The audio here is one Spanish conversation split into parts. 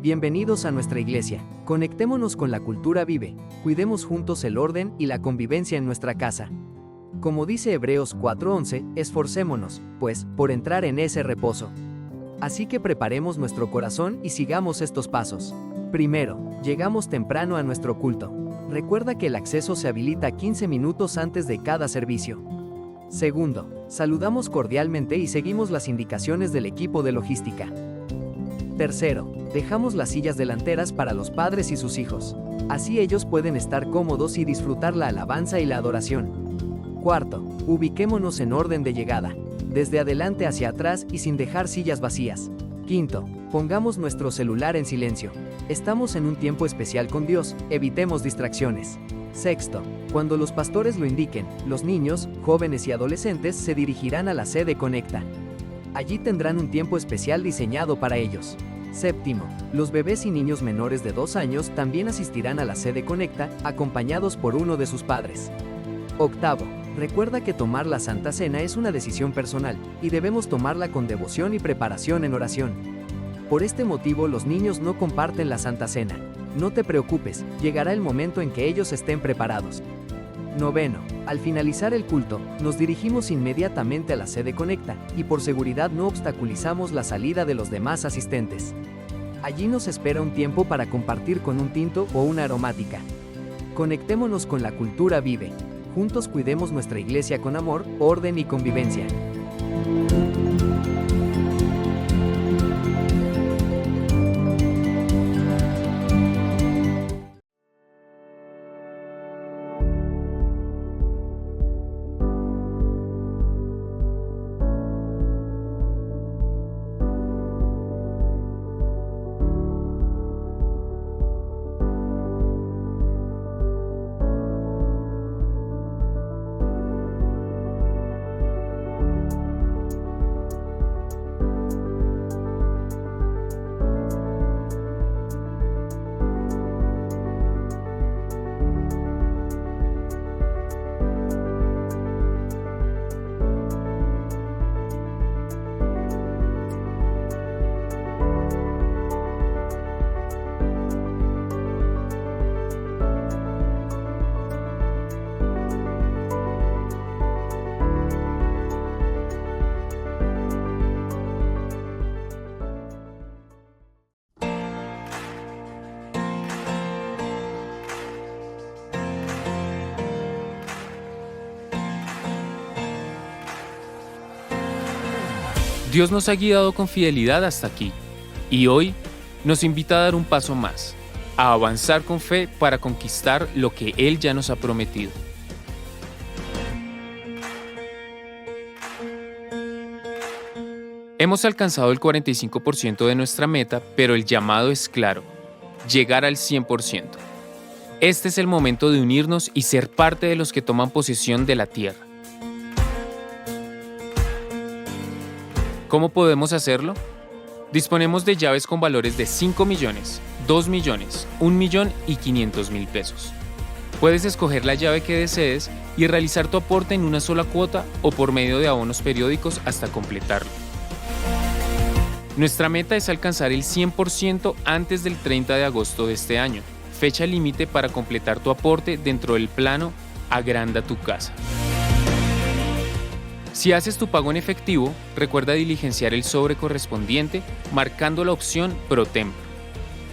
Bienvenidos a nuestra iglesia. Conectémonos con la cultura vive, cuidemos juntos el orden y la convivencia en nuestra casa. Como dice Hebreos 4:11, esforcémonos, pues, por entrar en ese reposo. Así que preparemos nuestro corazón y sigamos estos pasos. Primero, llegamos temprano a nuestro culto. Recuerda que el acceso se habilita 15 minutos antes de cada servicio. Segundo, saludamos cordialmente y seguimos las indicaciones del equipo de logística. Tercero, dejamos las sillas delanteras para los padres y sus hijos. Así ellos pueden estar cómodos y disfrutar la alabanza y la adoración. Cuarto, ubiquémonos en orden de llegada, desde adelante hacia atrás y sin dejar sillas vacías. Quinto, pongamos nuestro celular en silencio. Estamos en un tiempo especial con Dios, evitemos distracciones. Sexto, cuando los pastores lo indiquen, los niños, jóvenes y adolescentes se dirigirán a la sede Conecta. Allí tendrán un tiempo especial diseñado para ellos. Séptimo, los bebés y niños menores de 2 años también asistirán a la sede Conecta, acompañados por uno de sus padres. Octavo, recuerda que tomar la Santa Cena es una decisión personal, y debemos tomarla con devoción y preparación en oración. Por este motivo los niños no comparten la Santa Cena. No te preocupes, llegará el momento en que ellos estén preparados. Noveno, al finalizar el culto, nos dirigimos inmediatamente a la sede Conecta, y por seguridad no obstaculizamos la salida de los demás asistentes. Allí nos espera un tiempo para compartir con un tinto o una aromática. Conectémonos con la cultura vive. Juntos cuidemos nuestra iglesia con amor, orden y convivencia. Dios nos ha guiado con fidelidad hasta aquí, y hoy nos invita a dar un paso más, a avanzar con fe para conquistar lo que Él ya nos ha prometido. Hemos alcanzado el 45% de nuestra meta, pero el llamado es claro: llegar al 100%. Este es el momento de unirnos y ser parte de los que toman posesión de la tierra. ¿Cómo podemos hacerlo? Disponemos de llaves con valores de 5 millones, 2 millones, 1 millón y 500 mil pesos. Puedes escoger la llave que desees y realizar tu aporte en una sola cuota o por medio de abonos periódicos hasta completarlo. Nuestra meta es alcanzar el 100% antes del 30 de agosto de este año, fecha límite para completar tu aporte dentro del plano Agranda tu casa. Si haces tu pago en efectivo, recuerda diligenciar el sobre correspondiente marcando la opción ProTemplo.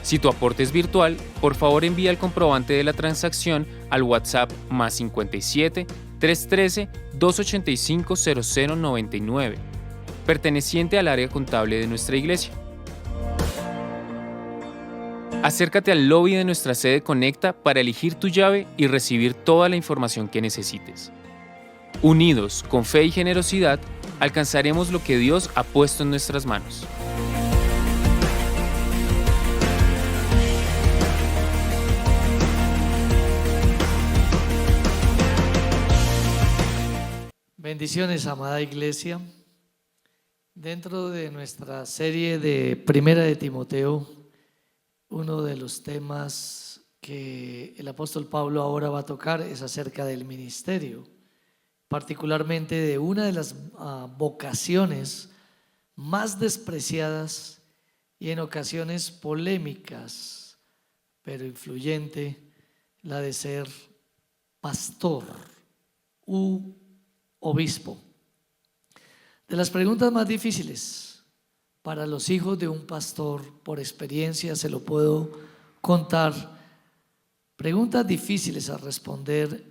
Si tu aporte es virtual, por favor envía el comprobante de la transacción al WhatsApp +57 313 285 0099, perteneciente al área contable de nuestra iglesia. Acércate al lobby de nuestra sede Conecta para elegir tu llave y recibir toda la información que necesites. Unidos, con fe y generosidad, alcanzaremos lo que Dios ha puesto en nuestras manos. Bendiciones, amada iglesia. Dentro de nuestra serie de Primera de Timoteo, uno de los temas que el apóstol Pablo ahora va a tocar es acerca del ministerio, particularmente de una de las vocaciones más despreciadas y en ocasiones polémicas, pero influyente, la de ser pastor u obispo. De las preguntas más difíciles para los hijos de un pastor, por experiencia se lo puedo contar, preguntas difíciles a responder,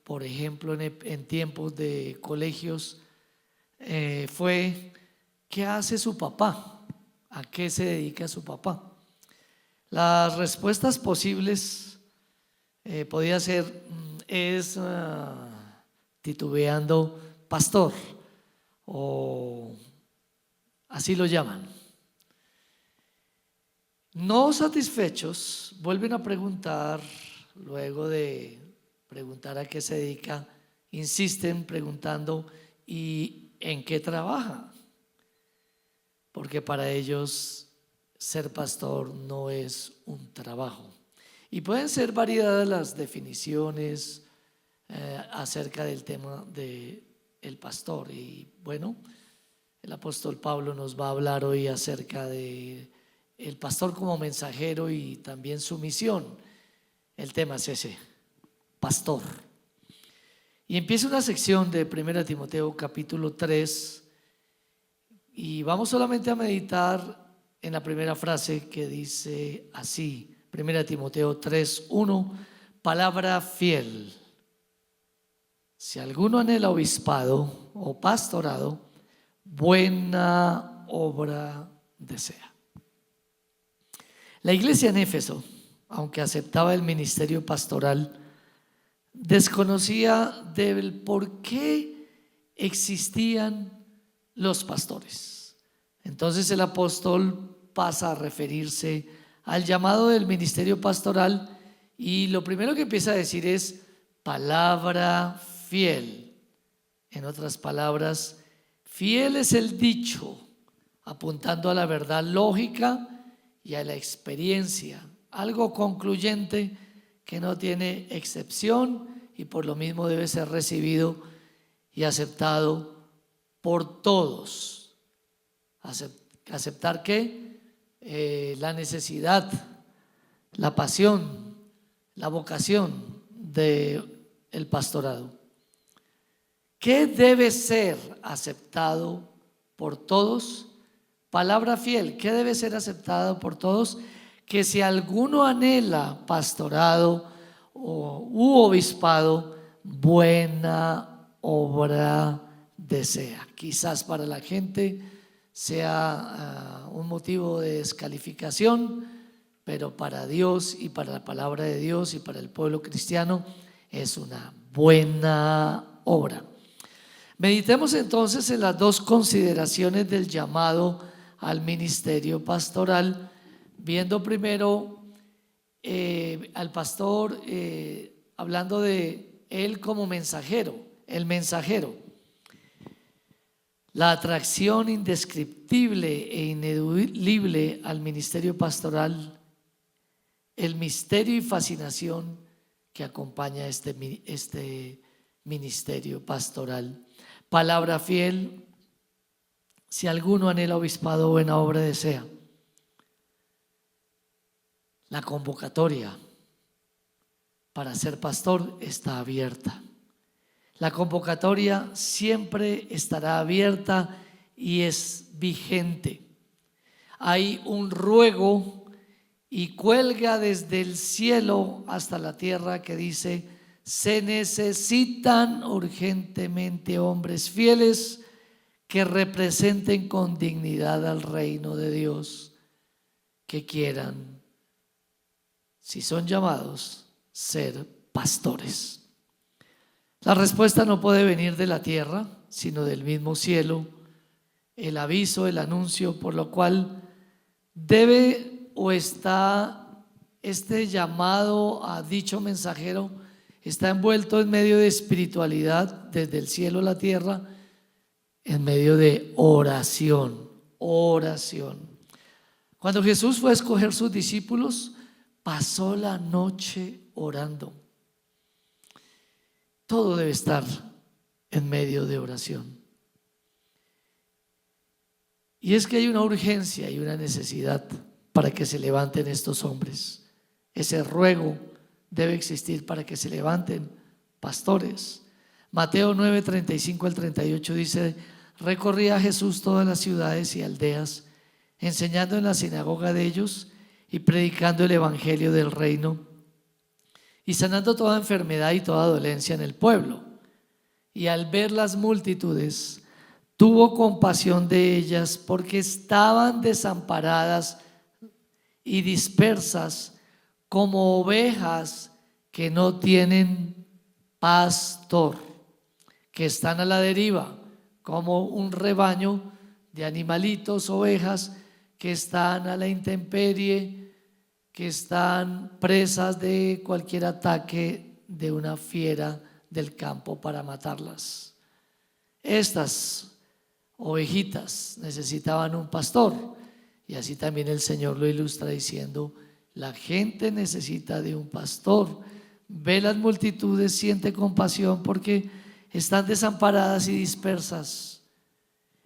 por ejemplo, en tiempos de colegios, fue: ¿qué hace su papá? ¿A qué se dedica su papá? Las respuestas posibles podía ser, es titubeando, pastor, o así lo llaman. No satisfechos, vuelven a preguntar, luego de preguntar a qué se dedica, insisten preguntando: ¿y en qué trabaja? Porque para ellos ser pastor no es un trabajo. Y pueden ser variadas las definiciones acerca del tema del pastor. Y bueno, el apóstol Pablo nos va a hablar hoy acerca de el pastor como mensajero y también su misión. El tema es ese, pastor. Y empieza una sección de 1 Timoteo capítulo 3 y vamos solamente a meditar en la primera frase que dice así, 1 Timoteo 3:1, palabra fiel. Si alguno anhela obispado o pastorado, buena obra desea. La iglesia en Éfeso, aunque aceptaba el ministerio pastoral, desconocía del por qué existían los pastores. Entonces el apóstol pasa a referirse al llamado del ministerio pastoral y lo primero que empieza a decir es palabra fiel. En otras palabras, fiel es el dicho, apuntando a la verdad lógica y a la experiencia, algo concluyente que no tiene excepción y por lo mismo debe ser recibido y aceptado por todos. ¿Aceptar qué? La necesidad, la pasión, la vocación del pastorado. ¿Qué debe ser aceptado por todos? Palabra fiel, ¿qué debe ser aceptado por todos? Que si alguno anhela pastorado u obispado, buena obra desea. Quizás para la gente sea un motivo de descalificación, pero para Dios y para la palabra de Dios y para el pueblo cristiano es una buena obra. Meditemos entonces en las dos consideraciones del llamado al ministerio pastoral, viendo primero al pastor, hablando de él como mensajero, el mensajero. La atracción indescriptible e ineludible al ministerio pastoral, el misterio y fascinación que acompaña este ministerio pastoral. Palabra fiel, si alguno anhela obispado, buena obra desea. La convocatoria para ser pastor está abierta. La convocatoria siempre estará abierta y es vigente. Hay un ruego y cuelga desde el cielo hasta la tierra que dice: se necesitan urgentemente hombres fieles que representen con dignidad al reino de Dios, que quieran, si son llamados, ser pastores. La respuesta no puede venir de la tierra, sino del mismo cielo. El aviso, el anuncio, por lo cual debe o está este llamado a dicho mensajero, está envuelto en medio de espiritualidad, desde el cielo a la tierra, en medio de oración. Cuando Jesús fue a escoger sus discípulos, pasó la noche orando. Todo debe estar en medio de oración. Y es que hay una urgencia y una necesidad para que se levanten estos hombres. Ese ruego debe existir para que se levanten pastores. Mateo 9, 35 al 38 dice: recorría Jesús todas las ciudades y aldeas, enseñando en la sinagoga de ellos y predicando el evangelio del reino y sanando toda enfermedad y toda dolencia en el pueblo. Y al ver las multitudes, tuvo compasión de ellas porque estaban desamparadas y dispersas como ovejas que no tienen pastor, que están a la deriva, como un rebaño de animalitos, ovejas que están a la intemperie, que están presas de cualquier ataque de una fiera del campo para matarlas. Estas ovejitas necesitaban un pastor, y así también el Señor lo ilustra diciendo: la gente necesita de un pastor. Ve las multitudes, siente compasión porque están desamparadas y dispersas.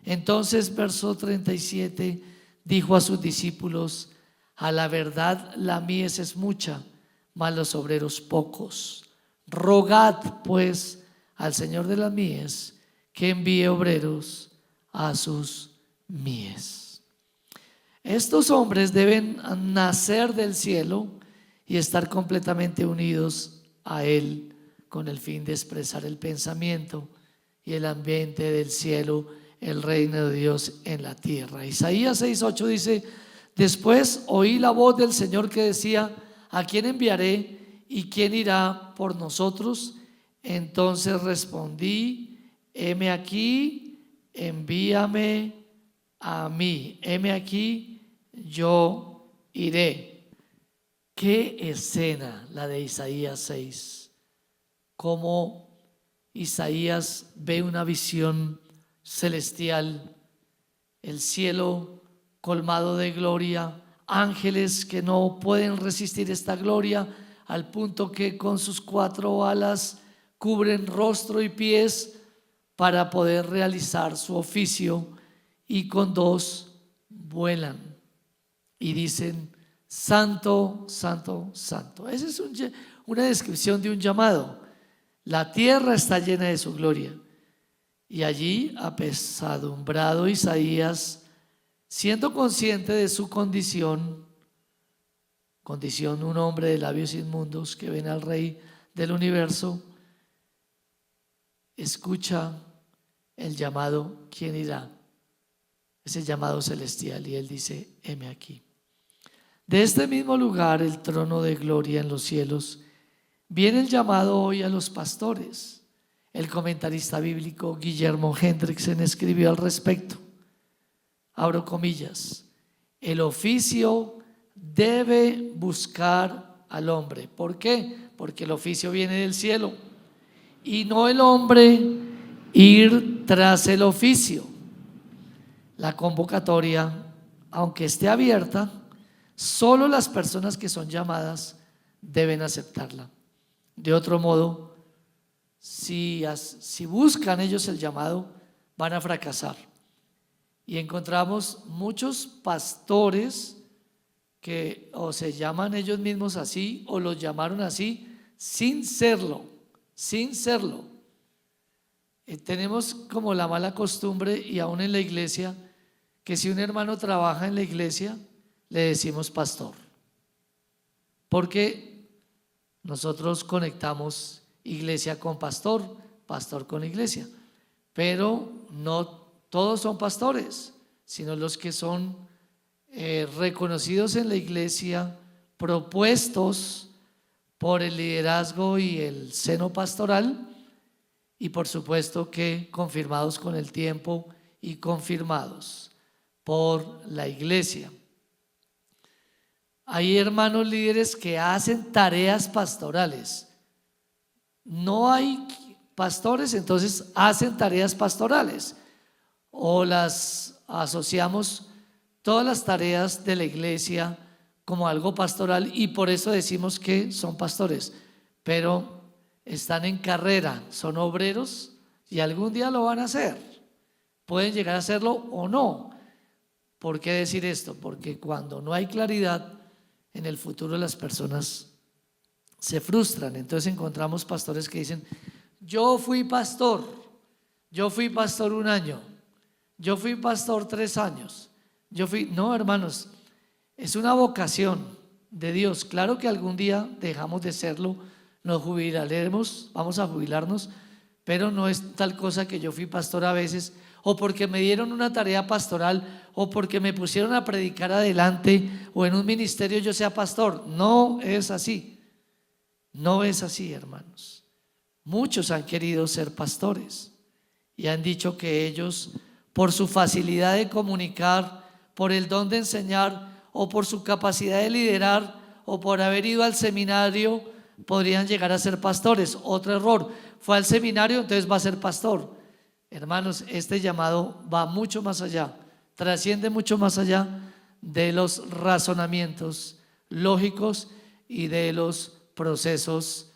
Entonces, verso 37, dijo a sus discípulos: a la verdad la mies es mucha, mas los obreros pocos. Rogad pues al Señor de las mies que envíe obreros a sus mies. Estos hombres deben nacer del cielo y estar completamente unidos a Él con el fin de expresar el pensamiento y el ambiente del cielo, el reino de Dios en la tierra. Isaías 6:8 dice: después oí la voz del Señor que decía: ¿a quién enviaré y quién irá por nosotros? Entonces respondí: heme aquí, envíame a mí. Heme aquí, yo iré. Qué escena la de Isaías 6. Cómo Isaías ve una visión celestial, el cielo colmado de gloria, ángeles que no pueden resistir esta gloria, al punto que con sus 4 alas cubren rostro y pies para poder realizar su oficio, y con 2 vuelan y dicen: santo, santo, santo. Esa es una descripción de un llamado. La tierra está llena de su gloria. Y allí, apesadumbrado Isaías, siendo consciente de su condición, un hombre de labios inmundos que ven al Rey del universo, escucha el llamado: ¿quién irá? Ese llamado celestial, y él dice: heme aquí. De este mismo lugar, el trono de gloria en los cielos, viene el llamado hoy a los pastores. El comentarista bíblico Guillermo Hendrickson escribió al respecto, abro comillas: el oficio debe buscar al hombre. ¿Por qué? Porque el oficio viene del cielo y no el hombre ir tras el oficio. La convocatoria, aunque esté abierta, solo las personas que son llamadas deben aceptarla. De otro modo, si buscan ellos el llamado, van a fracasar. Y encontramos muchos pastores que o se llaman ellos mismos así o los llamaron así sin serlo. Tenemos como la mala costumbre, y aún en la iglesia, que si un hermano trabaja en la iglesia, le decimos pastor, porque nosotros conectamos iglesia con pastor, pastor con iglesia, pero no todos son pastores, sino los que son reconocidos en la iglesia, propuestos por el liderazgo y el seno pastoral, y por supuesto que confirmados con el tiempo y confirmados por la iglesia. Hay hermanos líderes que hacen tareas pastorales. No hay pastores, entonces hacen tareas pastorales, o las asociamos todas las tareas de la iglesia como algo pastoral, y por eso decimos que son pastores, pero están en carrera, son obreros y algún día lo van a hacer. Pueden llegar a hacerlo o no, ¿Por qué decir esto? Porque cuando no hay claridad, en el futuro las personas se frustran. Entonces encontramos pastores que dicen: yo fui pastor 1 año, yo fui pastor 3 años, No, hermanos, es una vocación de Dios. Claro que algún día dejamos de serlo, nos jubilaremos, vamos a jubilarnos, pero no es tal cosa que yo fui pastor a veces, o porque me dieron una tarea pastoral, o porque me pusieron a predicar adelante, o en un ministerio yo sea pastor. No es así, no es así, hermanos. Muchos han querido ser pastores y han dicho que ellos, por su facilidad de comunicar, por el don de enseñar, o por su capacidad de liderar, o por haber ido al seminario, podrían llegar a ser pastores. Otro error: fue al seminario, entonces va a ser pastor. Hermanos, este llamado va mucho más allá, trasciende mucho más allá de los razonamientos lógicos y de los procesos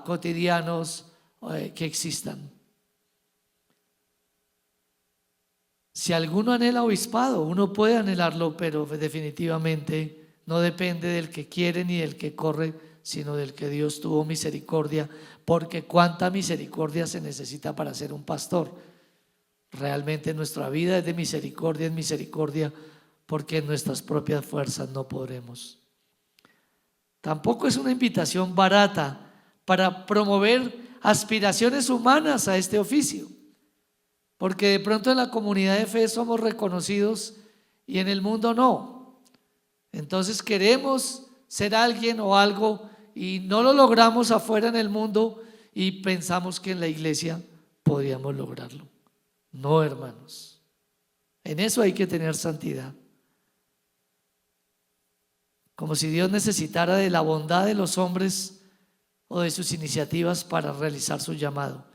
cotidianos que existan. Si alguno anhela obispado, uno puede anhelarlo, pero definitivamente no depende del que quiere ni del que corre, sino del que Dios tuvo misericordia, porque cuánta misericordia se necesita para ser un pastor. Realmente nuestra vida es de misericordia en misericordia, porque en nuestras propias fuerzas no podremos. Tampoco es una invitación barata para promover aspiraciones humanas a este oficio, porque de pronto en la comunidad de fe somos reconocidos y en el mundo no. Entonces queremos ser alguien o algo y no lo logramos afuera en el mundo y pensamos que en la iglesia podíamos lograrlo. No, hermanos, en eso hay que tener santidad. Como si Dios necesitara de la bondad de los hombres o de sus iniciativas para realizar su llamado.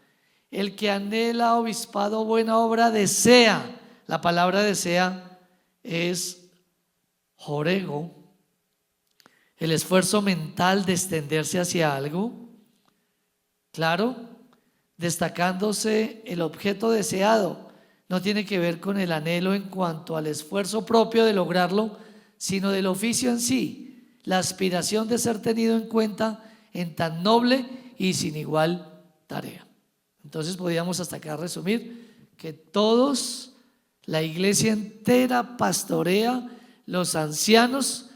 El que anhela obispado, buena obra desea. La palabra desea es jorego, el esfuerzo mental de extenderse hacia algo, claro, destacándose el objeto deseado. No tiene que ver con el anhelo en cuanto al esfuerzo propio de lograrlo, sino del oficio en sí, la aspiración de ser tenido en cuenta en tan noble y sin igual tarea. Entonces podríamos hasta acá resumir que todos, la iglesia entera pastorea, los ancianos.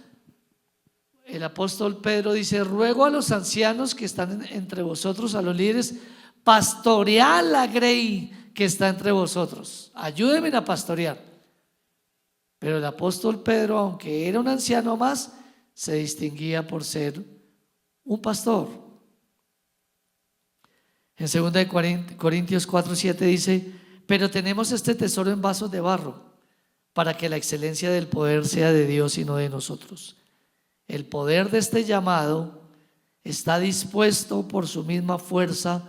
El apóstol Pedro dice: ruego a los ancianos que están entre vosotros, a los líderes, pastoread la grey que está entre vosotros, ayúdenme a pastorear. Pero el apóstol Pedro, aunque era un anciano más, se distinguía por ser un pastor. En 2 Corintios 4:7 dice: pero tenemos este tesoro en vasos de barro, para que la excelencia del poder sea de Dios y no de nosotros. El poder de este llamado está dispuesto por su misma fuerza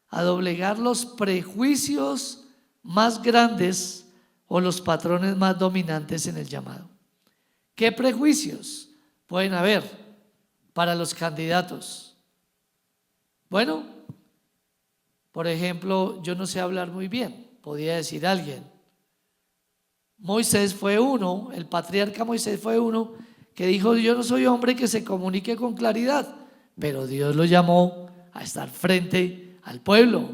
a doblegar los prejuicios más grandes o los patrones más dominantes en el llamado. ¿Qué prejuicios pueden haber para los candidatos? Bueno, por ejemplo, yo no sé hablar muy bien, podría decir alguien. Moisés fue uno, el patriarca Moisés fue uno que dijo: yo no soy hombre que se comunique con claridad, pero Dios lo llamó a estar frente al pueblo.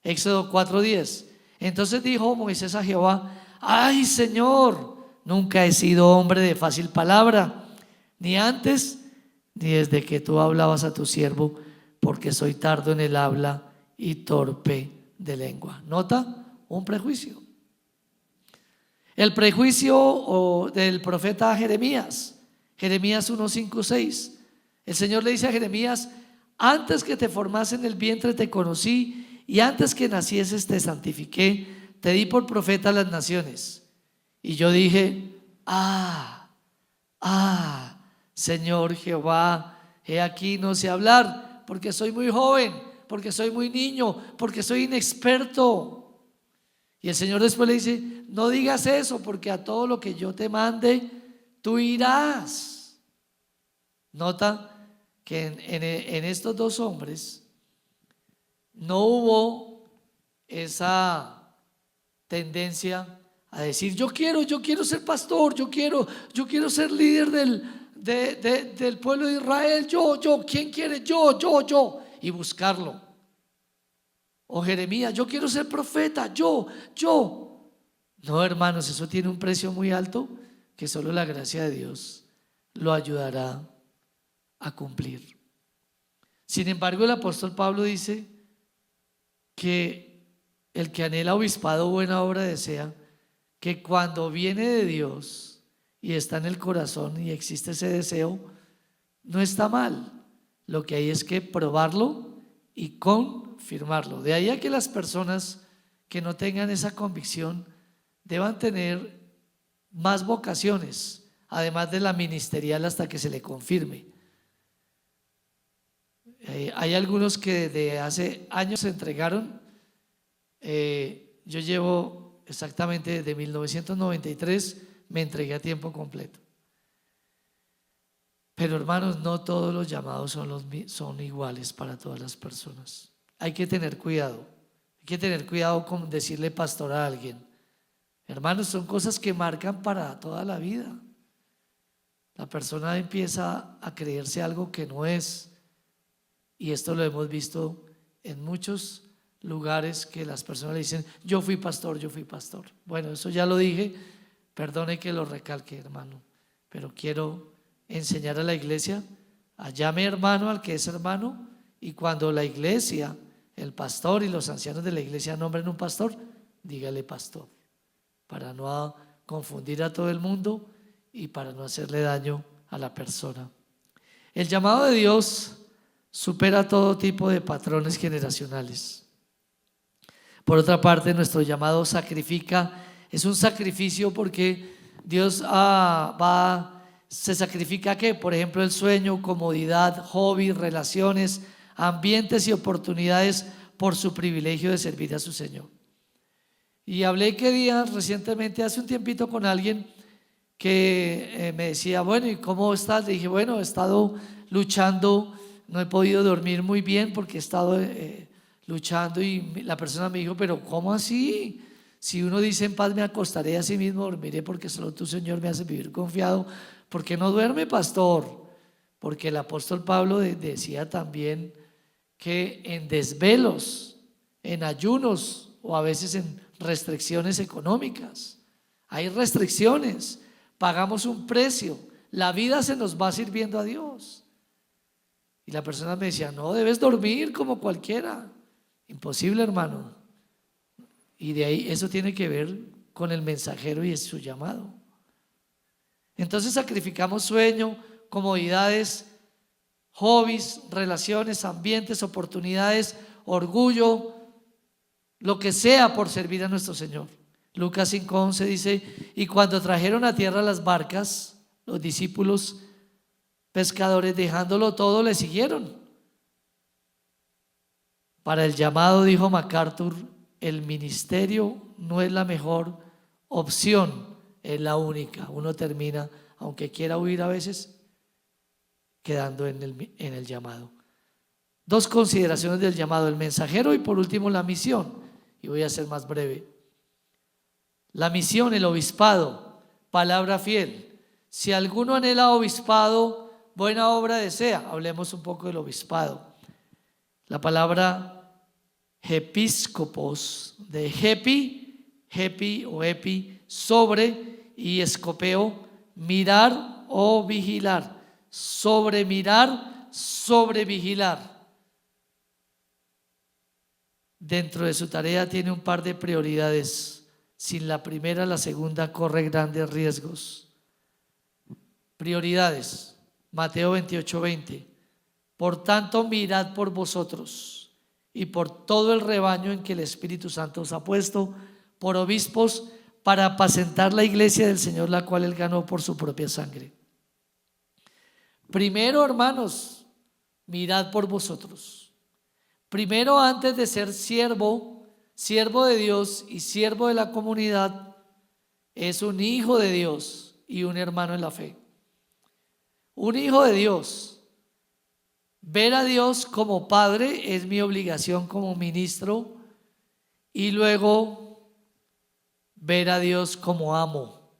Éxodo 4:10. Entonces dijo Moisés a Jehová: ay, Señor, nunca he sido hombre de fácil palabra, ni antes ni desde que tú hablabas a tu siervo, porque soy tardo en el habla y torpe de lengua. ¿Nota? Un prejuicio. El prejuicio del profeta Jeremías. Jeremías 1:5-6. El Señor le dice a Jeremías: antes que te formase en el vientre te conocí, y antes que nacieses te santifiqué, te di por profeta a las naciones. Y yo dije: Señor Jehová, he aquí no sé hablar, porque soy muy joven, porque soy muy niño, porque soy inexperto. Y el Señor después le dice: no digas eso, porque a todo lo que yo te mande tú irás. Nota que en estos dos hombres no hubo esa tendencia a decir yo quiero ser pastor, yo quiero ser líder del pueblo de Israel, ¿quién quiere? Yo, y buscarlo. O Jeremías, yo quiero ser profeta, yo. No, hermanos, eso tiene un precio muy alto que solo la gracia de Dios lo ayudará a cumplir. Sin embargo, el apóstol Pablo dice que el que anhela obispado buena obra desea, que cuando viene de Dios y está en el corazón y existe ese deseo, no está mal. Lo que hay es que probarlo y confirmarlo. De ahí a que las personas que no tengan esa convicción deban tener más vocaciones, además de la ministerial, hasta que se le confirme. Hay algunos que desde hace años se entregaron. Yo llevo exactamente desde 1993, me entregué a tiempo completo. Pero hermanos, no todos los llamados son iguales para todas las personas. Hay que tener cuidado. Hay que tener cuidado con decirle pastor a alguien. Hermanos, son cosas que marcan para toda la vida. La persona empieza a creerse algo que no es. Y esto lo hemos visto en muchos lugares, que las personas le dicen yo fui pastor. Bueno, eso ya lo dije, perdone que lo recalque, hermano, pero quiero enseñar a la iglesia a llame hermano al que es hermano, y cuando la iglesia, el pastor y los ancianos de la iglesia nombren un pastor, dígale pastor, para no confundir a todo el mundo y para no hacerle daño a la persona. El llamado de Dios supera todo tipo de patrones generacionales. Por otra parte, nuestro llamado es un sacrificio, porque Dios se sacrifica ¿qué? Por ejemplo, el sueño, comodidad, hobby, relaciones, ambientes y oportunidades por su privilegio de servir a su Señor. Y hablé recientemente, hace un tiempito, con alguien que me decía, bueno, ¿y cómo estás? Le dije, bueno, he estado luchando. No he podido dormir muy bien porque he estado luchando, y la persona me dijo, pero ¿cómo así? Si uno dice en paz me acostaré, así mismo dormiré, porque solo tú, Señor, me haces vivir confiado. ¿Por qué no duerme, pastor? Porque el apóstol Pablo decía también que en desvelos, en ayunos o a veces en restricciones económicas. Hay restricciones, pagamos un precio, la vida se nos va sirviendo a Dios. Y la persona me decía, no, debes dormir como cualquiera. Imposible, hermano. Y de ahí eso tiene que ver con el mensajero y es su llamado. Entonces sacrificamos sueño, comodidades, hobbies, relaciones, ambientes, oportunidades, orgullo, lo que sea por servir a nuestro Señor. Lucas 5:11 dice, y cuando trajeron a tierra las barcas, los discípulos pescadores, dejándolo todo, le siguieron. Para el llamado, dijo MacArthur, el ministerio no es la mejor opción, es la única. Uno termina, aunque quiera huir a veces, quedando en el llamado. Dos consideraciones del llamado: el mensajero y por último la misión. Y voy a ser más breve. La misión, el obispado, palabra fiel. Si alguno anhela obispado, buena obra desea. Hablemos un poco del obispado. La palabra episcopos, de hepi o epi, sobre, y escopeo, mirar o vigilar. Sobre mirar, sobre vigilar. Dentro de su tarea tiene un par de prioridades. Sin la primera, la segunda corre grandes riesgos. Prioridades. Mateo 28:20. Por tanto, mirad por vosotros y por todo el rebaño en que el Espíritu Santo os ha puesto por obispos para apacentar la iglesia del Señor, la cual Él ganó por su propia sangre. Primero, hermanos, mirad por vosotros. Primero, antes de ser siervo de Dios y siervo de la comunidad, es un hijo de Dios y un hermano en la fe. Un hijo de Dios. Ver a Dios como Padre es mi obligación como ministro, y luego ver a Dios como amo,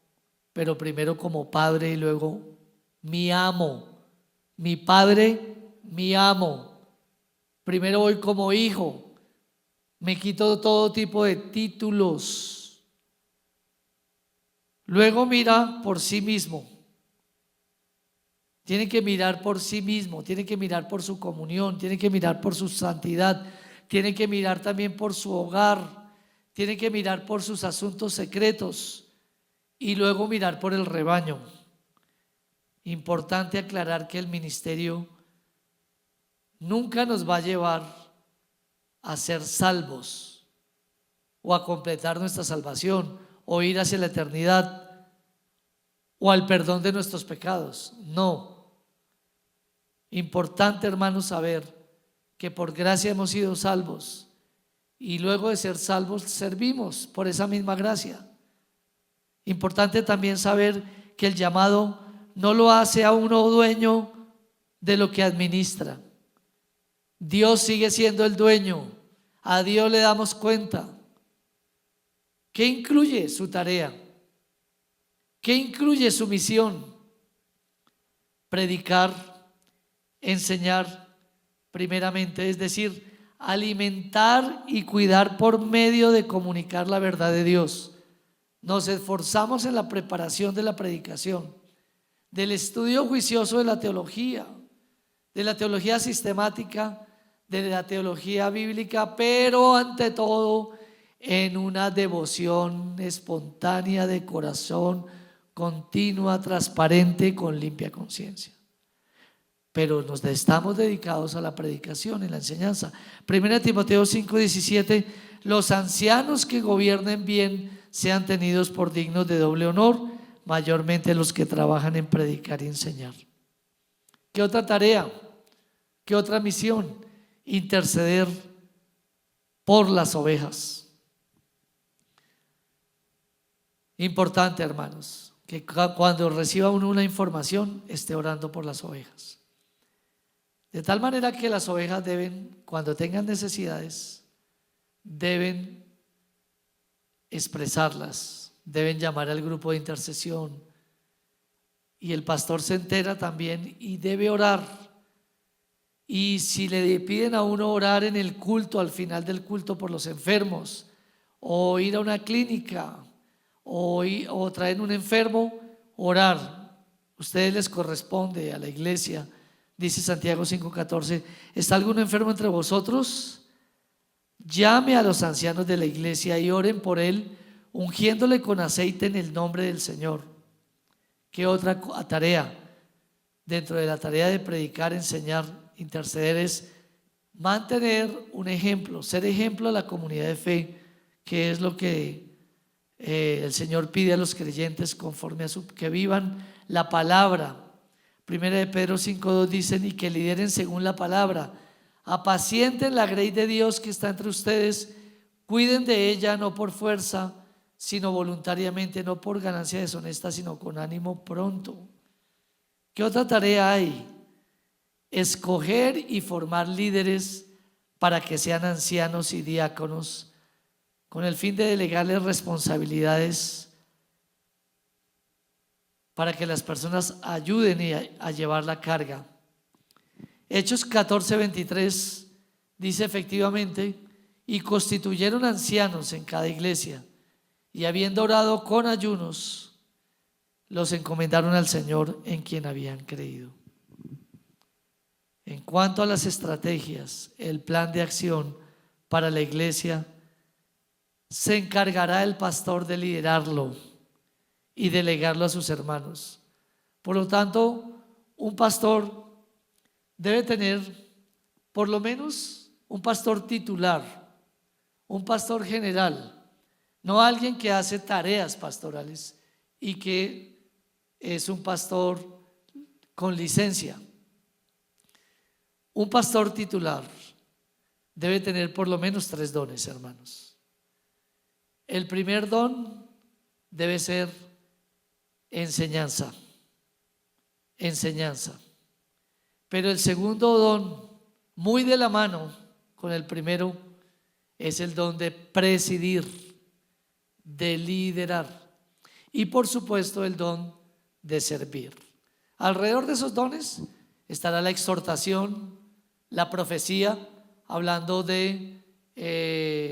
pero primero como padre y luego mi amo, mi padre, mi amo. Primero voy como hijo, me quito todo tipo de títulos. Luego mira por sí mismo. Tiene que mirar por sí mismo, tiene que mirar por su comunión, tiene que mirar por su santidad, tiene que mirar también por su hogar, tiene que mirar por sus asuntos secretos y luego mirar por el rebaño. Importante aclarar que el ministerio nunca nos va a llevar a ser salvos o a completar nuestra salvación o ir hacia la eternidad o al perdón de nuestros pecados. No. Importante, hermanos, saber que por gracia hemos sido salvos y luego de ser salvos servimos por esa misma gracia. Importante también saber que el llamado no lo hace a uno dueño de lo que administra. Dios sigue siendo el dueño, a Dios le damos cuenta. ¿Qué incluye su tarea? ¿Qué incluye su misión? Predicar, enseñar primeramente, es decir, alimentar y cuidar por medio de comunicar la verdad de Dios. Nos esforzamos en la preparación de la predicación, del estudio juicioso de la teología sistemática, de la teología bíblica, pero ante todo en una devoción espontánea de corazón, continua, transparente, con limpia conciencia. Pero nos estamos dedicados a la predicación y la enseñanza. 1 Timoteo 5:17: los ancianos que gobiernen bien sean tenidos por dignos de doble honor, mayormente los que trabajan en predicar y enseñar. ¿Qué otra tarea? ¿Qué otra misión? Interceder por las ovejas. Importante, hermanos, que cuando reciba uno una información esté orando por las ovejas. De tal manera que las ovejas deben, cuando tengan necesidades, deben expresarlas, deben llamar al grupo de intercesión, y el pastor se entera también y debe orar. Y si le piden a uno orar en el culto, al final del culto, por los enfermos, o ir a una clínica, o traer un enfermo, orar. Ustedes les corresponde a la iglesia. Dice Santiago 5:14: ¿está algún enfermo entre vosotros? Llame a los ancianos de la iglesia y oren por él, ungiéndole con aceite en el nombre del Señor. ¿Qué otra tarea? Dentro de la tarea de predicar, enseñar, interceder, es mantener un ejemplo, ser ejemplo a la comunidad de fe, que es lo que el Señor pide a los creyentes conforme a que vivan la palabra. Primera de Pedro 5:2 dicen: y que lideren según la palabra, apacienten la grey de Dios que está entre ustedes, cuiden de ella no por fuerza, sino voluntariamente, no por ganancia deshonesta, sino con ánimo pronto. ¿Qué otra tarea hay? Escoger y formar líderes para que sean ancianos y diáconos, con el fin de delegarles responsabilidades para que las personas ayuden a llevar la carga. Hechos 14:23 dice: efectivamente, y constituyeron ancianos en cada iglesia, y habiendo orado con ayunos, los encomendaron al Señor en quien habían creído. En cuanto a las estrategias, el plan de acción para la iglesia, se encargará el pastor de liderarlo y delegarlo a sus hermanos. Por lo tanto, un pastor debe tener por lo menos un pastor titular, un pastor general, no alguien que hace tareas pastorales y que es un pastor con licencia. Un pastor titular debe tener por lo menos 3 dones, hermanos. El primer don debe ser enseñanza. Pero el segundo don, muy de la mano con el primero, es el don de presidir, de liderar y por supuesto el don de servir. Alrededor de esos dones estará la exhortación, la profecía, hablando de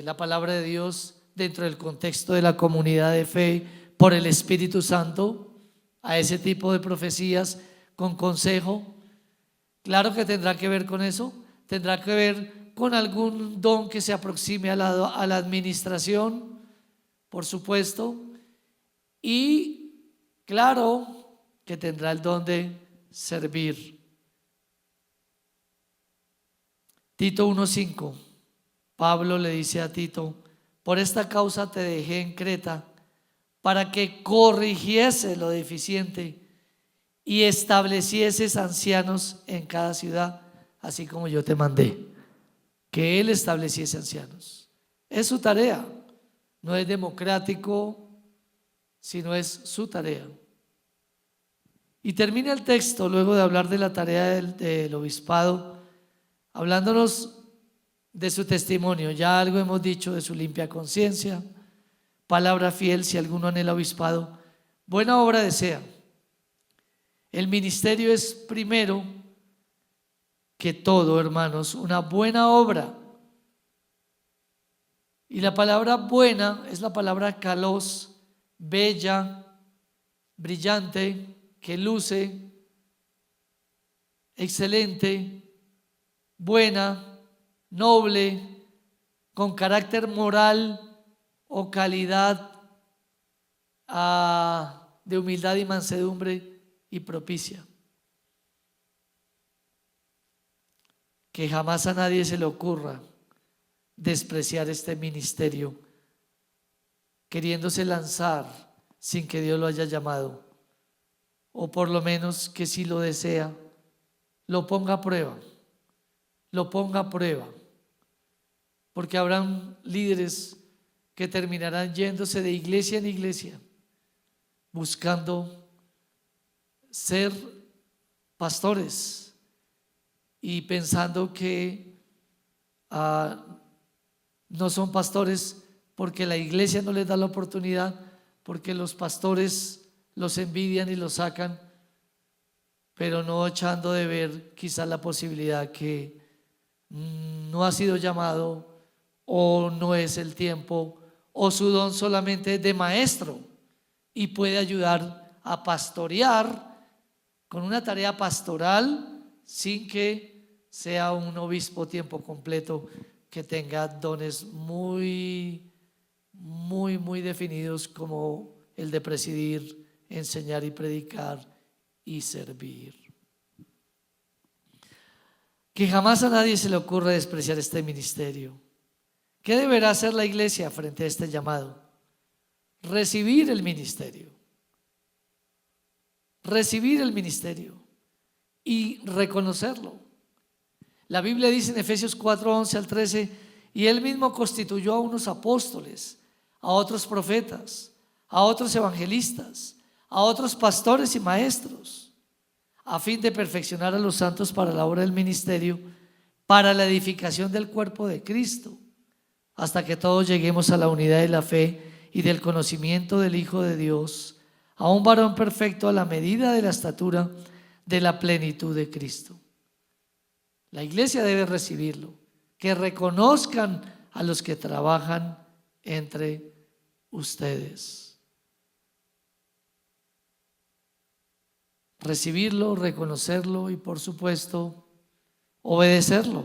la palabra de Dios dentro del contexto de la comunidad de fe por el Espíritu Santo, a ese tipo de profecías con consejo. Claro que tendrá que ver con eso, tendrá que ver con algún don que se aproxime a la administración, por supuesto, y claro que tendrá el don de servir. Tito 1:5, Pablo le dice a Tito: por esta causa te dejé en Creta, para que corrigiese lo deficiente y establecieses ancianos en cada ciudad, así como yo te mandé. Que él estableciese ancianos. Es su tarea, no es democrático, sino es su tarea. Y termina el texto, luego de hablar de la tarea del obispado, hablándonos de su testimonio. Ya algo hemos dicho de su limpia conciencia, palabra fiel si alguno anhela obispado, buena obra desea. El ministerio es primero que todo, hermanos, una buena obra. Y la palabra buena es la palabra kalos, bella, brillante, que luce, excelente, buena, noble, con carácter moral o calidad de humildad y mansedumbre y propicia. Que jamás a nadie se le ocurra despreciar este ministerio, queriéndose lanzar sin que Dios lo haya llamado, o por lo menos que si lo desea, lo ponga a prueba, porque habrán líderes que terminarán yéndose de iglesia en iglesia, buscando ser pastores y pensando que no son pastores porque la iglesia no les da la oportunidad, porque los pastores los envidian y los sacan, pero no echando de ver quizás la posibilidad que no ha sido llamado o no es el tiempo o su don solamente es de maestro y puede ayudar a pastorear con una tarea pastoral sin que sea un obispo tiempo completo que tenga dones muy definidos como el de presidir, enseñar y predicar y servir. Que jamás a nadie se le ocurra despreciar este ministerio. ¿Qué deberá hacer la iglesia frente a este llamado? Recibir el ministerio y reconocerlo. La Biblia dice en Efesios 4:11-13: y él mismo constituyó a unos apóstoles, a otros profetas, a otros evangelistas, a otros pastores y maestros, a fin de perfeccionar a los santos para la obra del ministerio, para la edificación del cuerpo de Cristo, hasta que todos lleguemos a la unidad de la fe y del conocimiento del Hijo de Dios, a un varón perfecto a la medida de la estatura de la plenitud de Cristo. La iglesia debe recibirlo, que reconozcan a los que trabajan entre ustedes. Recibirlo, reconocerlo y por supuesto obedecerlo.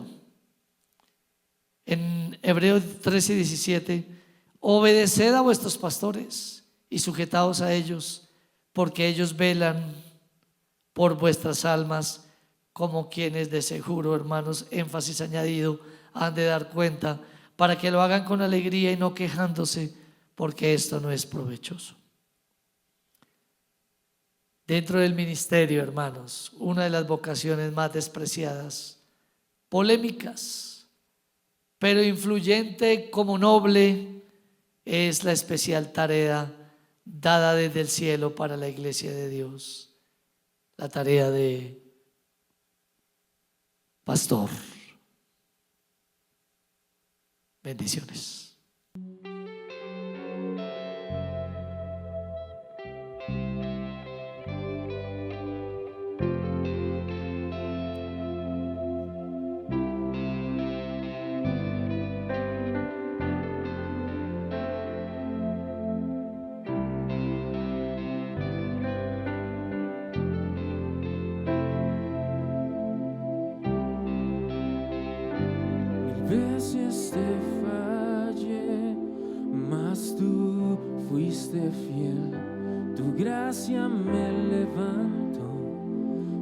En Hebreos 13:17: obedeced a vuestros pastores y sujetaos a ellos, porque ellos velan por vuestras almas, como quienes de seguro, hermanos, énfasis añadido, han de dar cuenta, para que lo hagan con alegría y no quejándose, porque esto no es provechoso. Dentro del ministerio, hermanos, una de las vocaciones más despreciadas, polémicas, pero influyente como noble, es la especial tarea dada desde el cielo para la iglesia de Dios, la tarea de pastor. Bendiciones. veces te fallé, mas tú fuiste fiel. Tu gracia me levantó,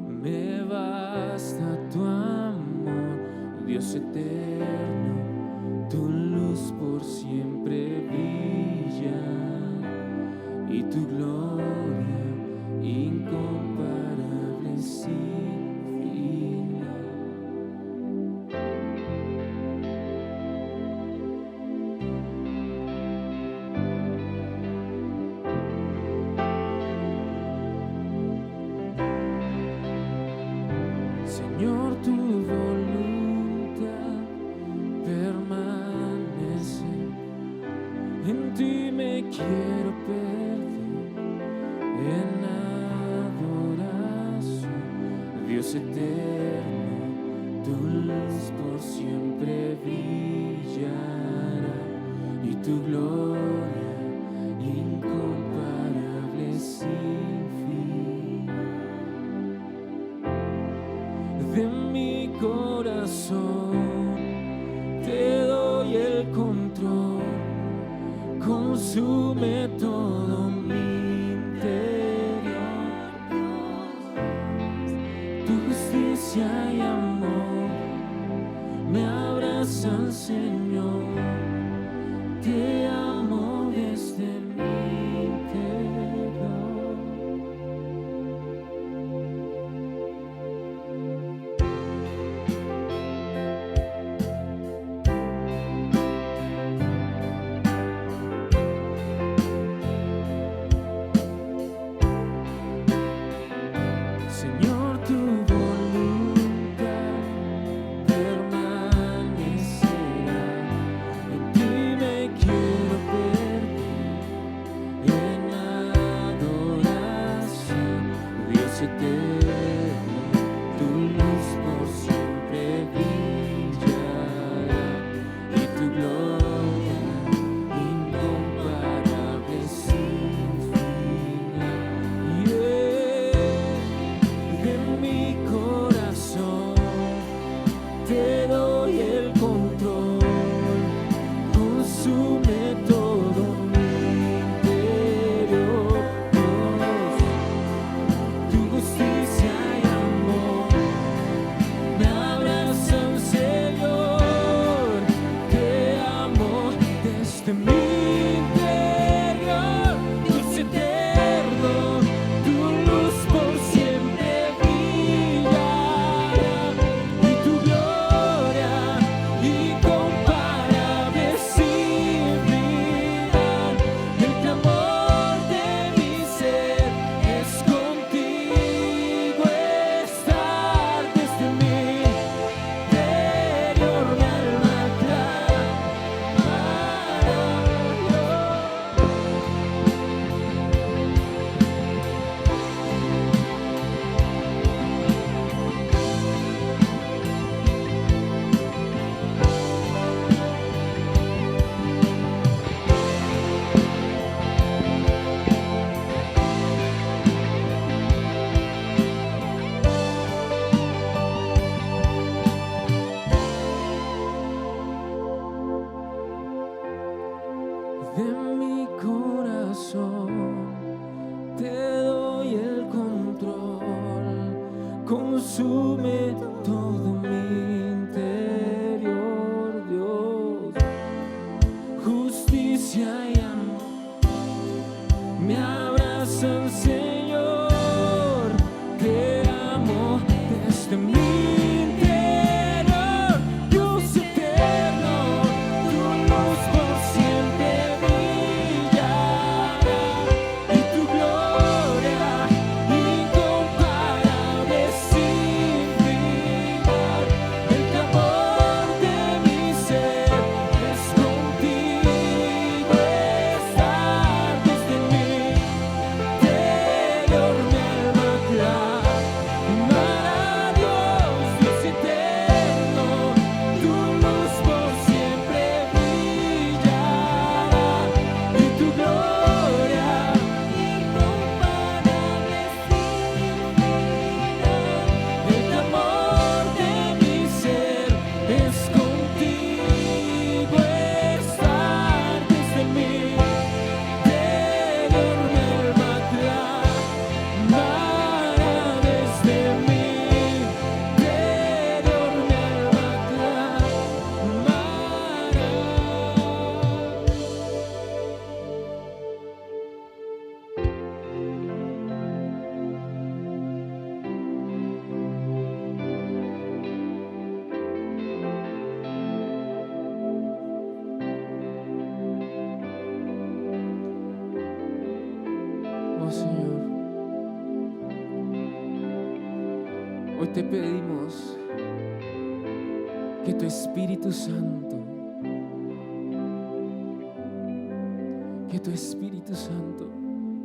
me basta tu amor, Dios eterno, tu luz por siempre brilla y tu gloria incomparable sin fin. Señor, tu voluntad permanece, en ti me quiero perder, en adoración, Dios eterno, tu luz por siempre brillará y tu gloria incomparable sin fin. De mi corazón te doy el control, consume todo mi interior. Tu justicia y amor me abrazan, Señor. Te amo desde mi interior. Señor, tu voluntad permanecerá, en ti me quiero perder, en adoración, Dios eterno, tu luz por siempre brillará y tu gloria incomparable sin final. De mi corazón te doy el control, consume todo mi interior. Tu justicia y amor me abrazan, Señor. Te amo desde mi interior, Dios eterno, tu luz por siempre brillará y tu gloria incomparable sin final. El clamor de mi ser es contigo estar, desde mi interior mi alma de mi corazón te doy el control, consume todo mi interior, Dios. Justicia y amor me abrazan, Señor. Te amo desde mi interior, Dios eterno, tu luz por siempre brillará y tu gloria incomparable sin final. El Hoy te pedimos que tu Espíritu Santo,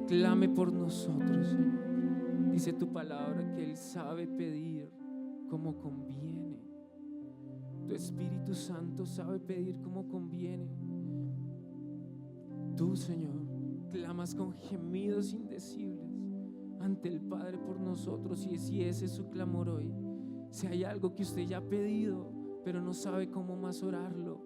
clame por nosotros, Señor. Dice tu palabra que Él sabe pedir como conviene. Tu Espíritu Santo sabe pedir como conviene. Tú, Señor, clamas con gemidos indecibles ante el Padre por nosotros, y si ese es su clamor hoy, si hay algo que usted ya ha pedido pero no sabe cómo más orarlo,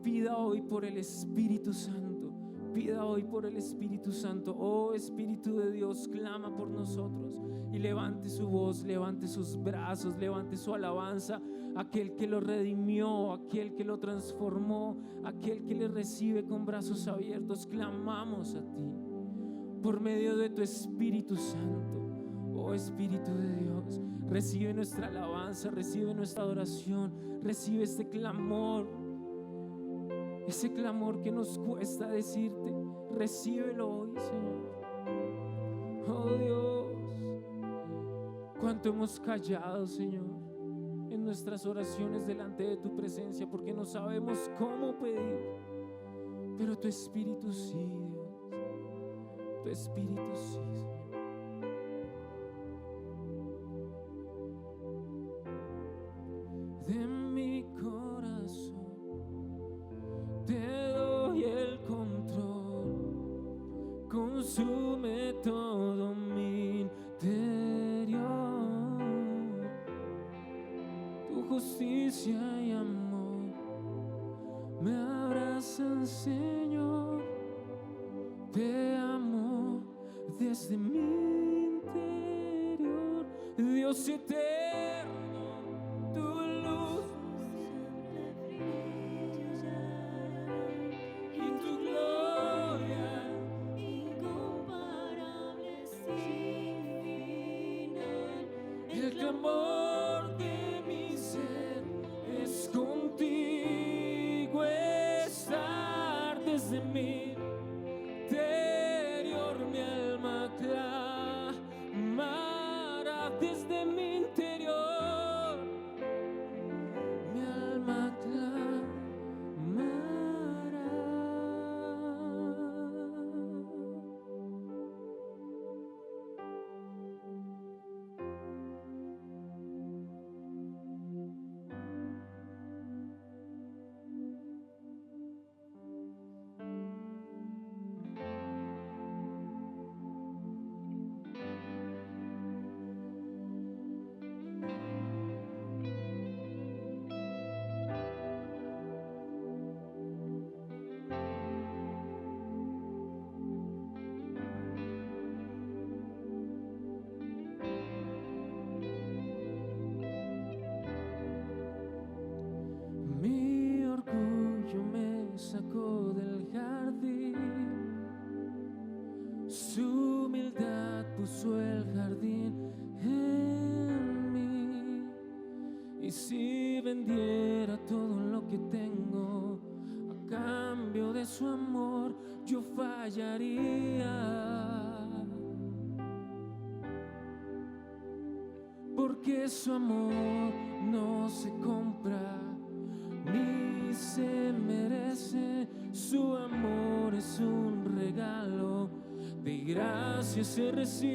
pida hoy por el Espíritu Santo. Pida hoy por el Espíritu Santo. Oh Espíritu de Dios, clama por nosotros y levante su voz, levante sus brazos, levante su alabanza. Aquel que lo redimió, aquel que lo transformó, aquel que le recibe con brazos abiertos, clamamos a ti por medio de tu Espíritu Santo. Oh Espíritu de Dios, recibe nuestra alabanza, recibe nuestra adoración, recibe este clamor, ese clamor que nos cuesta decirte. Recíbelo hoy, Señor. Oh Dios, cuánto hemos callado, Señor, en nuestras oraciones delante de tu presencia, porque no sabemos cómo pedir. Pero tu Espíritu sí, Dios, tu Espíritu sí, Señor. De mi corazón te doy el control, consume todo mi interior. Tu justicia y amor me abrazan, Señor. Te amo desde mi interior, Dios eterno. Tu luz y tu gloria incomparable sin final. El clamor de mi ser es contigo estar. Desde mi interior mi alma clamará. Desde mi interior mi orgullo me sacó del jardín, su humildad puso el jardín en mí. Y si vendiera todo lo que tengo a cambio de su amor, yo fallaría, porque su amor no se compra ni se merece. Su amor es un regalo, de gracia se recibe.